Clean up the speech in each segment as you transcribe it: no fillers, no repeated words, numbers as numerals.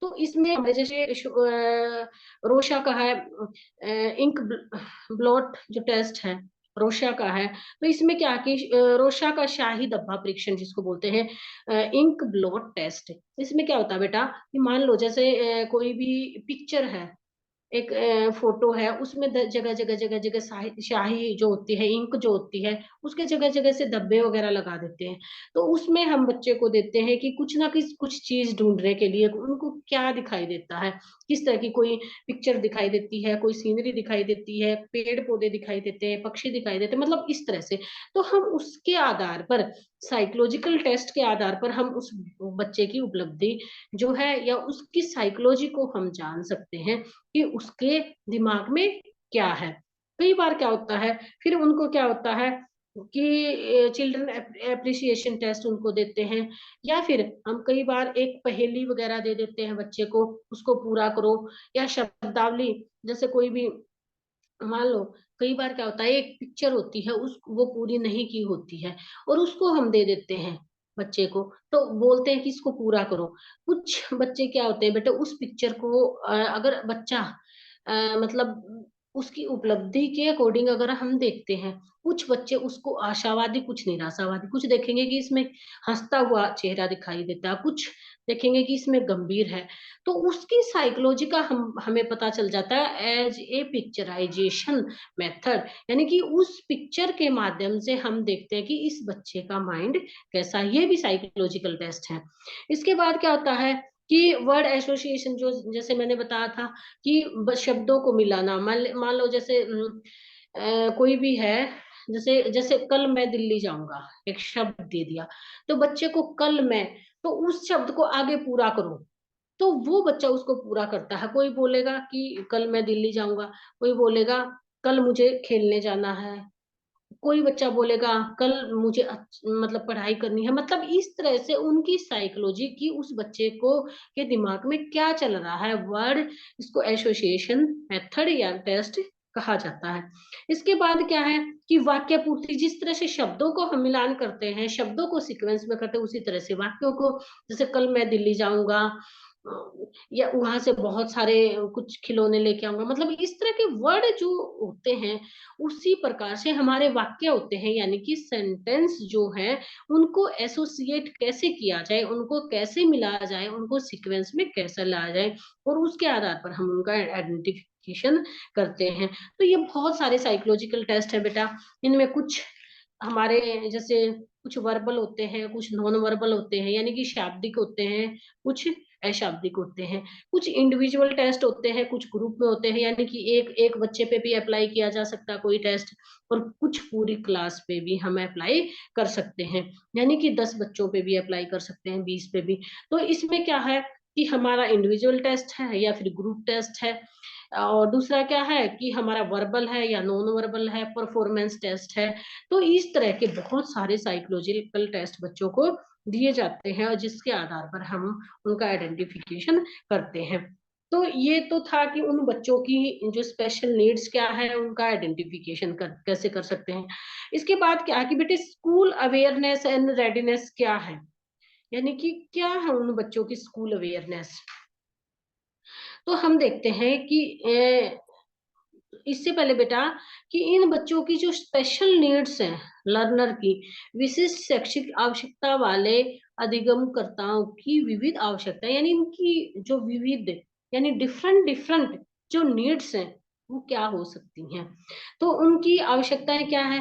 तो इसमें हमें जैसे रोशा का है, इंक ब्लॉट जो टेस्ट है रोशा का है। तो इसमें क्या कि रोशा का शाही धब्बा परीक्षण जिसको बोलते हैं, इंक ब्लॉट टेस्ट। इसमें क्या होता है बेटा कि मान लो जैसे कोई भी पिक्चर है, एक फोटो है, उसमें जगह जगह जगह जगह शाही जो होती है, इंक जो होती है, उसके जगह जगह से धब्बे वगैरह लगा देते हैं। तो उसमें हम बच्चे को देते हैं कि कुछ ना कुछ चीज ढूंढने के लिए उनको क्या दिखाई देता है, किस तरह की कोई पिक्चर दिखाई देती है, कोई सीनरी दिखाई देती है, पेड़ पौधे दिखाई देते हैं, पक्षी दिखाई देते हैं, मतलब इस तरह से। तो हम उसके आधार पर, साइकोलॉजिकल टेस्ट के आधार पर हम उस बच्चे की उपलब्धि जो है या उसकी साइकोलॉजी को हम जान सकते हैं कि उसके दिमाग में क्या है। कई बार क्या होता है, फिर उनको क्या होता है कि चिल्ड्रन एप्रिसिएशन टेस्ट उनको देते हैं, या फिर हम कई बार एक पहेली वगैरह दे देते हैं बच्चे को, उसको पूरा करो, या शब्दावली, जैसे कोई भी, मान लो कई बार क्या होता है एक पिक्चर होती है उस वो पूरी नहीं की होती है, और उसको हम दे देते हैं बच्चे को, तो बोलते हैं कि इसको पूरा करो। कुछ बच्चे क्या होते हैं बेटा, उस पिक्चर को अगर बच्चा मतलब उसकी उपलब्धि के अकॉर्डिंग अगर हम देखते हैं, कुछ बच्चे उसको आशावादी, कुछ निराशावादी, कुछ देखेंगे कि इसमें हंसता हुआ चेहरा दिखाई देता है, कुछ देखेंगे कि इसमें गंभीर है। तो उसकी साइकोलॉजी का हम हमें पता चल जाता है एज ए पिक्चराइजेशन मेथड, यानी कि उस पिक्चर के माध्यम से हम देखते हैं कि इस बच्चे का माइंड कैसा, ये भी साइकोलॉजिकल टेस्ट है। इसके बाद क्या होता है कि वर्ड एसोसिएशन, जो जैसे मैंने बताया था कि शब्दों को मिलाना, मान लो जैसे कोई भी है, जैसे जैसे कल मैं दिल्ली जाऊंगा, एक शब्द दे दिया, तो बच्चे को कल मैं, तो उस शब्द को आगे पूरा करो, तो वो बच्चा उसको पूरा करता है। कोई बोलेगा कि कल मैं दिल्ली जाऊंगा, कोई बोलेगा कल मुझे खेलने जाना है, कोई बच्चा बोलेगा कल मुझे मतलब पढ़ाई करनी है। मतलब इस तरह से उनकी साइकोलॉजी की उस बच्चे को के दिमाग में क्या चल रहा है, वर्ड, इसको एसोसिएशन मेथड या टेस्ट कहा जाता है। इसके बाद क्या है कि वाक्य पूर्ति, जिस तरह से शब्दों को हम मिलान करते हैं, शब्दों को सीक्वेंस में करते हैं, उसी तरह से वाक्यों को, जैसे कल मैं दिल्ली जाऊंगा, या वहां से बहुत सारे कुछ खिलौने लेके आऊंगा, मतलब इस तरह के वर्ड जो होते हैं, उसी प्रकार से हमारे वाक्य होते हैं, यानी कि सेंटेंस जो है, उनको एसोसिएट कैसे किया जाए, उनको कैसे मिलाया जाए, उनको सीक्वेंस में कैसे लाया जाए, और उसके आधार पर हम उनका आइडेंटिफिकेशन करते हैं। तो ये बहुत सारे साइकोलॉजिकल टेस्ट है बेटा। इनमें कुछ हमारे जैसे कुछ वर्बल होते हैं, कुछ नॉन वर्बल होते हैं, यानी कि शाब्दिक होते हैं, कुछ अशाब्दिक होते हैं, कुछ इंडिविजुअल टेस्ट होते हैं, कुछ ग्रुप में होते हैं, यानी कि एक एक बच्चे पे भी अप्लाई किया जा सकता है कोई टेस्ट, और कुछ पूरी क्लास पे भी हम अप्लाई कर सकते हैं, यानी कि 10 बच्चों पे भी अप्लाई कर सकते हैं, 20 पे भी। तो इसमें क्या है कि हमारा इंडिविजुअल टेस्ट है या फिर ग्रुप टेस्ट है, और दूसरा क्या है कि हमारा वर्बल है या नॉन वर्बल है, परफॉर्मेंस टेस्ट है। तो इस तरह के बहुत सारे साइकोलॉजिकल टेस्ट बच्चों को दिए जाते हैं, और जिसके आधार पर हम उनका आइडेंटिफिकेशन करते हैं। तो ये तो था कि उन बच्चों की जो स्पेशल नीड्स क्या है, उनका आइडेंटिफिकेशन कैसे कर सकते हैं। इसके बाद क्या है कि बेटे स्कूल अवेयरनेस एंड रेडीनेस क्या है, यानी कि क्या है उन बच्चों की स्कूल अवेयरनेस। तो हम देखते हैं कि इससे पहले बेटा कि इन बच्चों की जो स्पेशल नीड्स हैं, लर्नर की, विशिष्ट शैक्षिक आवश्यकता वाले अधिगमकर्ताओं की विविध आवश्यकता, यानी इनकी जो विविध, यानी डिफरेंट डिफरेंट जो नीड्स हैं, वो क्या हो सकती हैं। तो उनकी आवश्यकताएं क्या है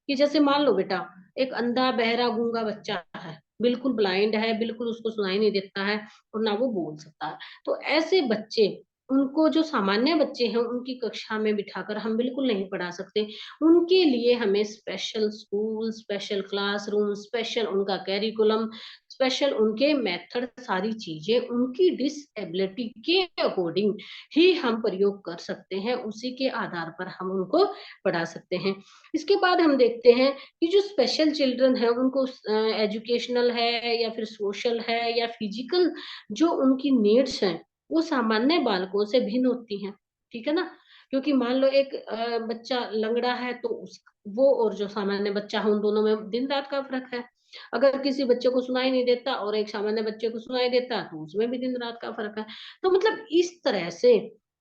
कि जैसे मान लो बेटा एक अंधा बहरा गूंगा बच्चा है, बिल्कुल ब्लाइंड है, बिल्कुल उसको सुनाई नहीं देता है, और ना वो बोल सकता है। तो ऐसे बच्चे, उनको जो सामान्य बच्चे हैं उनकी कक्षा में बिठाकर हम बिल्कुल नहीं पढ़ा सकते। उनके लिए हमें special school, special classroom, special उनका कैरिकुलम, स्पेशल उनके मेथड, सारी चीजें उनकी डिसेबिलिटी के अकॉर्डिंग ही हम प्रयोग कर सकते हैं, उसी के आधार पर हम उनको पढ़ा सकते हैं। इसके बाद हम देखते हैं कि जो स्पेशल चिल्ड्रन है उनको एजुकेशनल है या फिर सोशल है या फिजिकल जो उनकी नीड्स हैं, वो सामान्य बालकों से भिन्न होती हैं। ठीक है ना, क्योंकि मान लो एक बच्चा लंगड़ा है, तो उस वो और जो सामान्य बच्चा है उन दोनों में दिन रात का फर्क है। अगर किसी बच्चे को सुनाई नहीं देता और एक सामान्य बच्चे को सुनाई देता, तो उसमें भी दिन-रात का फ़र्क है। तो मतलब इस तरह से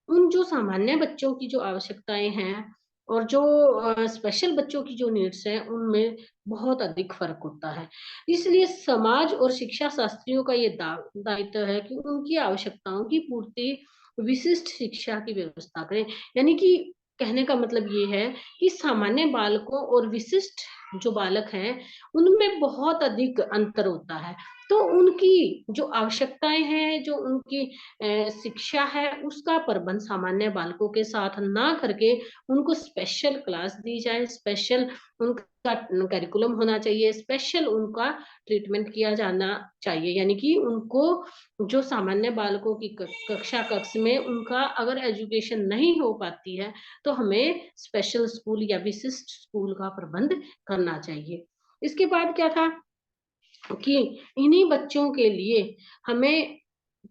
उन जो सामान्य बच्चों की जो आवश्यकताएँ हैं और जो स्पेशल बच्चों की जो नीड्स हैं, उनमें बहुत अधिक फ़र्क होता है। इसलिए समाज और शिक्षा शास्त्रियों का ये दायित्व है कि उनकी आवश्यकताओं की पूर्ति विशिष्ट शिक्षा की व्यवस्था करें। यानी कि कहने का मतलब ये है कि सामान्य बालकों और विशिष्ट जो बालक हैं, उनमें बहुत अधिक अंतर होता है। तो उनकी जो आवश्यकताएँ हैं, जो उनकी शिक्षा है, उसका प्रबंध सामान्य बालकों के साथ ना करके उनको स्पेशल क्लास दी जाए, स्पेशल उनका करिकुलम होना चाहिए, स्पेशल उनका ट्रीटमेंट किया जाना चाहिए। यानी कि उनको जो सामान्य बालकों की कक्षा कक्ष में उनका अगर एजुकेशन नहीं हो पाती है, तो हमें स्पेशल स्कूल या विशिष्ट स्कूल का प्रबंध करना चाहिए। इसके बाद क्या था कि इन्हीं बच्चों के लिए हमें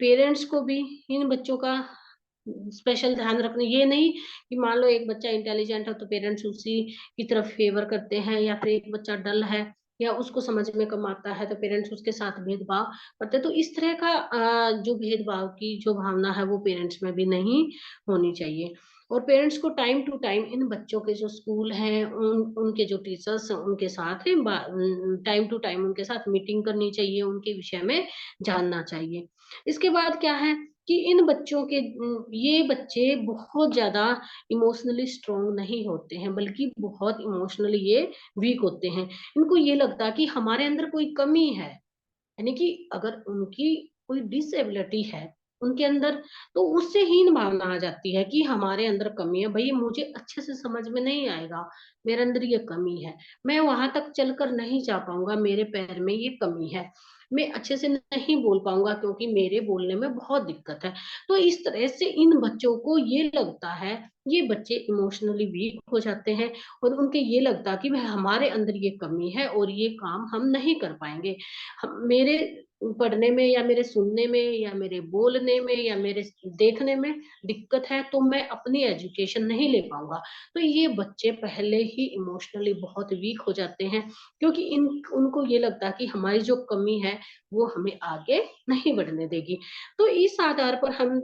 पेरेंट्स को भी इन बच्चों का स्पेशल ध्यान रखना, ये नहीं कि मान लो एक बच्चा इंटेलिजेंट है तो पेरेंट्स उसी की तरफ फेवर करते हैं, या फिर एक बच्चा डल है या उसको समझ में कम आता है तो पेरेंट्स उसके साथ भेदभाव करते हैं। तो इस तरह का जो भेदभाव की जो भावना है वो पेरेंट्स में भी नहीं होनी चाहिए। और पेरेंट्स को टाइम टू टाइम इन बच्चों के जो स्कूल हैं, उनके जो टीचर्स हैं, उनके साथ टाइम टू टाइम उनके साथ मीटिंग करनी चाहिए, उनके विषय में जानना चाहिए। इसके बाद क्या है कि इन बच्चों के ये बच्चे बहुत ज़्यादा इमोशनली स्ट्रॉन्ग नहीं होते हैं, बल्कि बहुत इमोशनली ये वीक होते हैं। इनको ये लगता है कि हमारे अंदर कोई कमी है। यानी कि अगर उनकी कोई डिसेबिलिटी है उनके अंदर, तो उससे हीन भावना आ जाती है कि हमारे अंदर कमी है। भई मुझे अच्छे से समझ में नहीं आएगा, मेरे अंदर ये कमी है। मैं वहाँ तक चलकर नहीं जा पाऊँगा, मेरे पैर में ये कमी है। मैं अच्छे से नहीं बोल पाऊँगा क्योंकि मेरे बोलने में बहुत दिक्कत है। तो इस तरह से इन बच्चों को ये लगता है, ये बच्चे इमोशनली वीक हो जाते हैं और उनको ये लगता है कि भई हमारे अंदर ये कमी है और ये काम हम नहीं कर पाएँगे। मेरे पढ़ने में या मेरे सुनने में या मेरे बोलने में या मेरे देखने में दिक्कत है, तो मैं अपनी एजुकेशन नहीं ले पाऊँगा। तो ये बच्चे पहले ही इमोशनली बहुत वीक हो जाते हैं, क्योंकि इन उनको ये लगता है कि हमारी जो कमी है वो हमें आगे नहीं बढ़ने देगी। तो इस आधार पर हम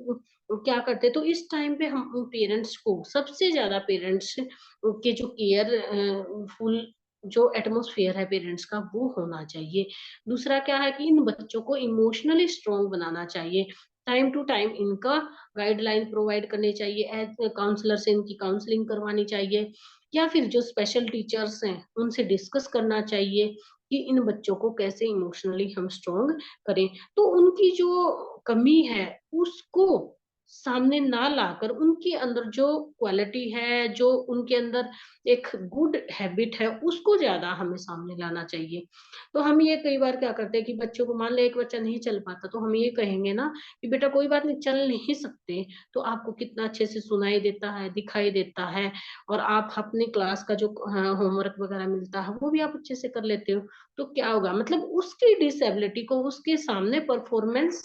क्या करते हैं, तो इस टाइम पे हम पेरेंट्स को सबसे ज़्यादा पेरेंट्स के जो फुल जो एटमॉस्फेयर है पेरेंट्स का वो होना चाहिए। दूसरा क्या है कि इन बच्चों को इमोशनली स्ट्रॉन्ग बनाना चाहिए। टाइम टू टाइम इनका गाइडलाइन प्रोवाइड करनी चाहिए, काउंसलर से इनकी काउंसलिंग करवानी चाहिए, या फिर जो स्पेशल टीचर्स हैं उनसे डिस्कस करना चाहिए कि इन बच्चों को कैसे इमोशनली हम स्ट्रॉन्ग करें। तो उनकी जो कमी है उसको सामने ना लाकर उनके अंदर जो क्वालिटी है, जो उनके अंदर एक गुड हैबिट है, उसको ज़्यादा हमें सामने लाना चाहिए। तो हम ये कई बार क्या करते हैं कि बच्चों को, मान लें एक बच्चा नहीं चल पाता, तो हम ये कहेंगे ना कि बेटा कोई बात नहीं, चल नहीं सकते, तो आपको कितना अच्छे से सुनाई देता है, दिखाई देता है, और आप अपनी क्लास का जो होमवर्क वगैरह मिलता है, वो भी आप अच्छे से कर लेते हो। तो क्या होगा, मतलब उसकी डिसेबिलिटी को उसके सामने परफॉर्मेंस,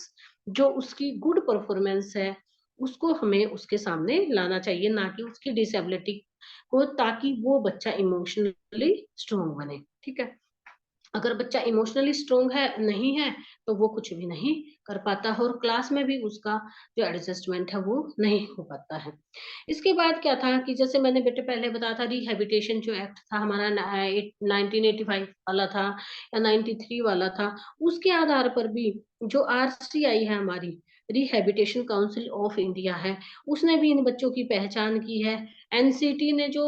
जो उसकी गुड परफॉर्मेंस है, उसको हमें उसके सामने लाना चाहिए, ना कि उसकी डिसेबिलिटी को, ताकि वो बच्चा इमोशनली स्ट्रॉन्ग बने। ठीक है? अगर बच्चा इमोशनली स्ट्रॉन्ग है नहीं है, तो वो कुछ भी नहीं कर पाता है और क्लास में भी उसका जो एडजस्टमेंट है वो नहीं हो पाता है। इसके बाद क्या था कि जैसे मैंने बेटे पहले बताया था, रिहैबिलिटेशन जो एक्ट था हमारा 1985 वाला था या 93 वाला था, उसके आधार पर भी जो आरसीआई है हमारी, रिहैबिलिटेशन काउंसिल ऑफ इंडिया है, उसने भी इन बच्चों की पहचान की है। एनसीटी ने जो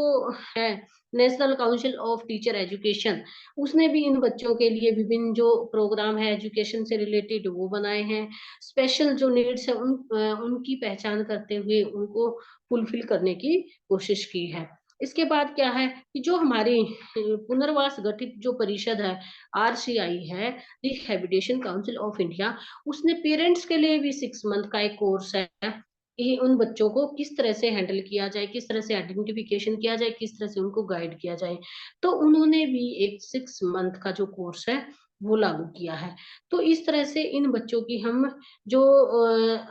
है, national council of teacher education, उसने भी इन बच्चों के लिए विभिन्न जो प्रोग्राम है एजुकेशन से रिलेटेड वो बनाए हैं। स्पेशल जो नीड्स है उनकी पहचान करते हुए उनको फुलफिल करने की कोशिश की है। इसके बाद क्या है कि जो हमारी पुनर्वास गठित जो परिषद है, आरसीआई है, रिहैबिलिटेशन काउंसिल ऑफ इंडिया, उसने पेरेंट्स के लिए भी 6 मंथ का एक कोर्स है कि उन बच्चों को किस तरह से हैंडल किया जाए, किस तरह से आइडेंटिफिकेशन किया जाए, किस तरह से उनको गाइड किया जाए। तो उन्होंने भी एक 6 मंथ का जो कोर्स है, वो लागू किया है। तो इस तरह से इन बच्चों की हम जो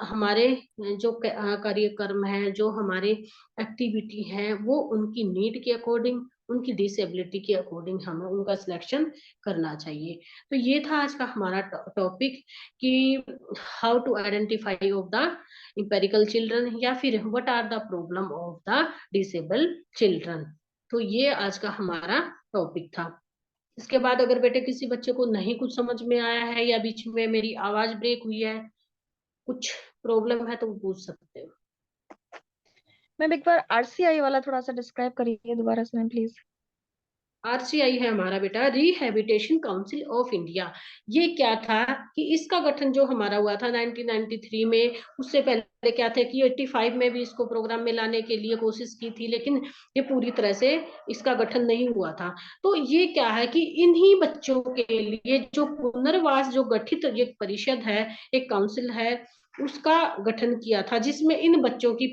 हमारे जो कार्यक्रम है, जो हमारे एक्टिविटी है, वो उनकी नीड के अकॉर्डिंग, उनकी डिसेबिलिटी के अकॉर्डिंग हमें उनका सिलेक्शन करना चाहिए। तो ये था आज का हमारा टॉपिक कि how to identify of the empirical children, या फिर what are the problem of the disable children. तो ये आज का हमारा टॉपिक था। इसके बाद अगर बेटे किसी बच्चे को नहीं कुछ समझ में आया है, या बीच में मेरी आवाज ब्रेक हुई है, कुछ प्रॉब्लम है, तो वो पूछ सकते हो। मैम एक बार आरसीआई वाला थोड़ा सा डिस्क्राइब करिए दोबारा से मैम प्लीज। आरसीआई है हमारा बेटा रिहैबिलिटेशन काउंसिल ऑफ इंडिया। ये क्या था कि इसका गठन जो हमारा हुआ था 1993 में, उससे पहले क्या थे कि 85 में भी इसको प्रोग्राम में लाने के लिए कोशिश की थी, लेकिन ये पूरी तरह से इसका गठन नहीं हुआ था। तो ये क्या है कि इन्हीं बच्चों के लिए जो पुनर्वास जो गठित एक परिषद है, एक काउंसिल है, उसका गठन किया था, जिसमें इन बच्चों की